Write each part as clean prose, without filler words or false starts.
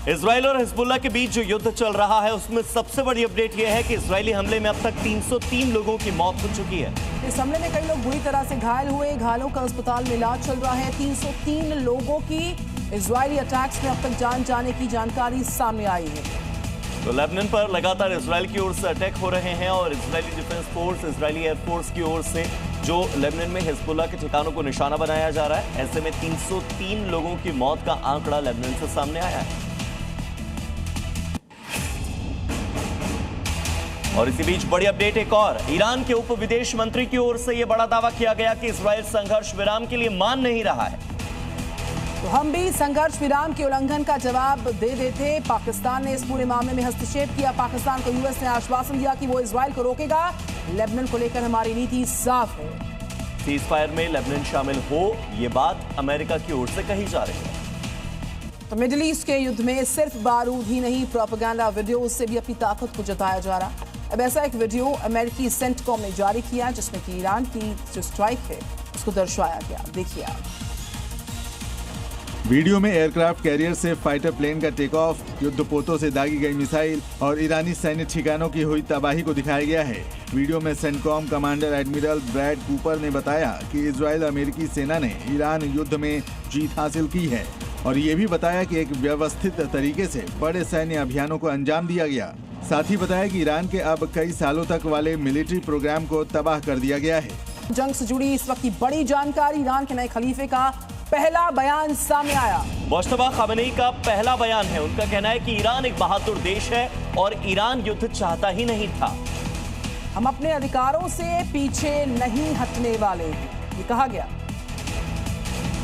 Israel और Hezbollah के बीच जो युद्ध चल रहा है उसमें सबसे बड़ी अपडेट यह है कि इजरायली हमले में अब तक 303 लोगों की मौत हो चुकी है। इस हमले में कई लोग बुरी तरह से घायल हुए। घायलों का अस्पताल में इलाज चल रहा है। 303 लोगों की इजरायली अटैक्स में अब तक जान जाने की जानकारी सामने आई है। तो लेबनान पर लगातार इजराइल की ओर से अटैक हो रहे हैं और Israeli defence force, Israeli air force की ओर से जो लेबनान में हिजबुल्लाह के ठिकानों को निशाना बनाया जा रहा है। ऐसे में 303 लोगों की मौत का आंकड़ा लेबनान से सामने आया है। और इसी बीच बड़ी अपडेट एक और, ईरान के उप विदेश मंत्री की ओर से यह बड़ा दावा किया गया कि इजराइल संघर्ष विराम के लिए मान नहीं रहा है। तो हम भी संघर्ष विराम के उल्लंघन का जवाब दे देते। पाकिस्तान ने इस पूरे मामले में हस्तक्षेप किया। पाकिस्तान को यूएस ने आश्वासन दिया कि वो इजराइल को रोकेगा। लेबनान को लेकर हमारी नीति साफ है। सीज फायर में लेबनान शामिल हो, ये बात अमेरिका की ओर से कही जा रही है। तो मिडिल ईस्ट के युद्ध में सिर्फ बारूद ही नहीं, प्रोपेगेंडा वीडियो से भी अपनी ताकत को जताया जा रहा। अब ऐसा एक वीडियो अमेरिकी सेंटकॉम ने जारी किया जिसमें कि ईरान की जो स्ट्राइक है उसको दर्शाया गया। देखिए आप। वीडियो में एयरक्राफ्ट कैरियर से फाइटर प्लेन का टेक ऑफ, युद्धपोतों से दागी गई मिसाइल और ईरानी सैन्य ठिकानों की हुई तबाही को दिखाया गया है। वीडियो में CENTCOM commander admiral Brad Cooper ने बताया कि इजराइल अमेरिकी सेना ने ईरान युद्ध में जीत हासिल की है और ये भी बताया कि एक व्यवस्थित तरीके से बड़े सैन्य अभियानों को अंजाम दिया गया। साथ ही बताया कि ईरान के अब कई सालों तक वाले मिलिट्री प्रोग्राम को तबाह कर दिया गया है। जंग से जुड़ी इस वक्त की बड़ी जानकारी, ईरान के नए खलीफे का पहला बयान सामने आया। मुश्तबा खामेनी का पहला बयान है। उनका कहना है कि ईरान एक बहादुर देश है और ईरान युद्ध चाहता ही नहीं था। हम अपने अधिकारों से पीछे नहीं हटने वाले, ये कहा गया।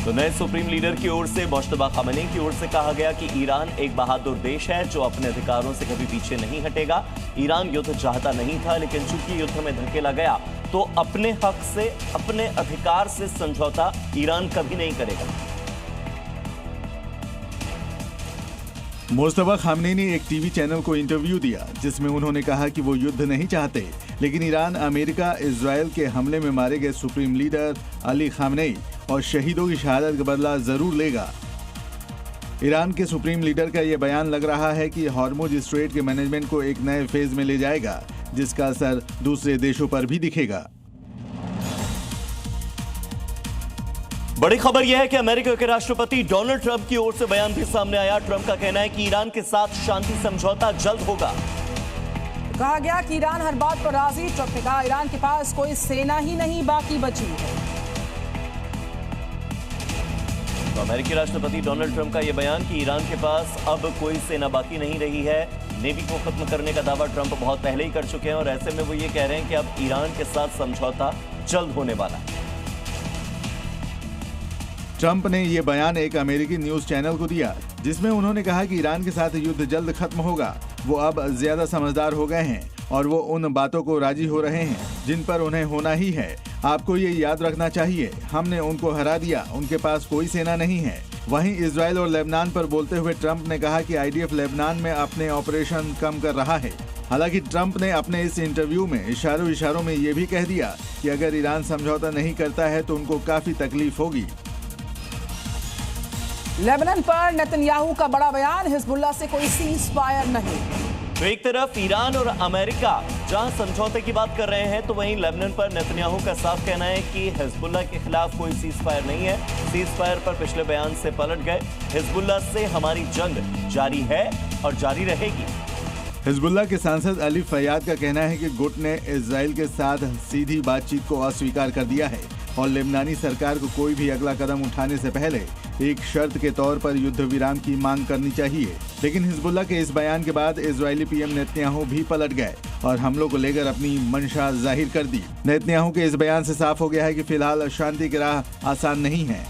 तो नए सुप्रीम लीडर की ओर से, मुश्तबा खामेनी की ओर से कहा गया कि ईरान एक बहादुर देश है जो अपने अधिकारों से कभी पीछे नहीं हटेगा। ईरान युद्ध चाहता नहीं था, लेकिन चूंकि युद्ध में धकेला गया तो अपने हक से, अपने अधिकार से समझौता ईरान कभी नहीं करेगा। मुस्तफा खामनेई ने एक टीवी चैनल को इंटरव्यू दिया जिसमें उन्होंने कहा कि वो युद्ध नहीं चाहते, लेकिन ईरान अमेरिका इजराइल के हमले में मारे गए सुप्रीम लीडर अली खामनेई और शहीदों की शहादत का बदला जरूर लेगा। ईरान के सुप्रीम लीडर का यह बयान लग रहा है कि हॉर्मुज स्ट्रेट के मैनेजमेंट को एक नए फेज में ले जाएगा जिसका असर दूसरे देशों पर भी दिखेगा। बड़ी खबर यह है कि अमेरिका के राष्ट्रपति डोनाल्ड ट्रंप की ओर से बयान भी सामने आया। ट्रंप का कहना है कि ईरान के साथ शांति समझौता जल्द होगा। कहा गया कि ईरान हर बात पर राजी। ट्रंप ने कहा ईरान के पास कोई सेना ही नहीं बाकी बची है। तो अमेरिकी राष्ट्रपति डोनाल्ड ट्रंप का यह बयान कि ईरान के पास अब कोई सेना बाकी नहीं रही है। नेवी को खत्म करने का दावा ट्रंप बहुत पहले ही कर चुके हैं और ऐसे में वो ये कह रहे हैं कि अब ईरान के साथ समझौता जल्द होने वाला है। ट्रंप ने यह बयान एक अमेरिकी न्यूज चैनल को दिया जिसमें उन्होंने कहा कि ईरान के साथ युद्ध जल्द खत्म होगा। वो अब ज्यादा समझदार हो गए हैं और वो उन बातों को राजी हो रहे हैं जिन पर उन्हें होना ही है। आपको ये याद रखना चाहिए, हमने उनको हरा दिया, उनके पास कोई सेना नहीं है। वहीं इजराइल और लेबनान पर बोलते हुए ट्रंप ने कहा कि आईडीएफ लेबनान में अपने ऑपरेशन कम कर रहा है। हालांकि ट्रंप ने अपने इस इंटरव्यू में इशारों में ये भी कह दिया कि अगर ईरान समझौता नहीं करता है तो उनको काफी तकलीफ होगी। लेबनान पर नेतन्याहू का बड़ा बयान, हिजबुल्लाह से कोई सीज फायर नहीं। तो एक तरफ ईरान और अमेरिका जहां समझौते की बात कर रहे हैं तो वहीं लेबनान पर नेतन्याहू का साफ कहना है कि हिजबुल्लाह के खिलाफ कोई सीज फायर नहीं है। सीज फायर पर पिछले बयान से पलट गए। हिजबुल्लाह से हमारी जंग जारी है और जारी रहेगी। हिजबुल्लाह के सांसद अली फैयाद का कहना है कि गुट ने इजराइल के साथ सीधी बातचीत को अस्वीकार कर दिया है और लेबनानी सरकार को कोई भी अगला कदम उठाने से पहले एक शर्त के तौर पर युद्ध विराम की मांग करनी चाहिए। लेकिन हिजबुल्लाह के इस बयान के बाद इजरायली पीएम नेतन्याहू भी पलट गए और हमलों को लेकर अपनी मंशा जाहिर कर दी। नेतन्याहू के इस बयान से साफ हो गया है कि फिलहाल शांति की राह आसान नहीं है।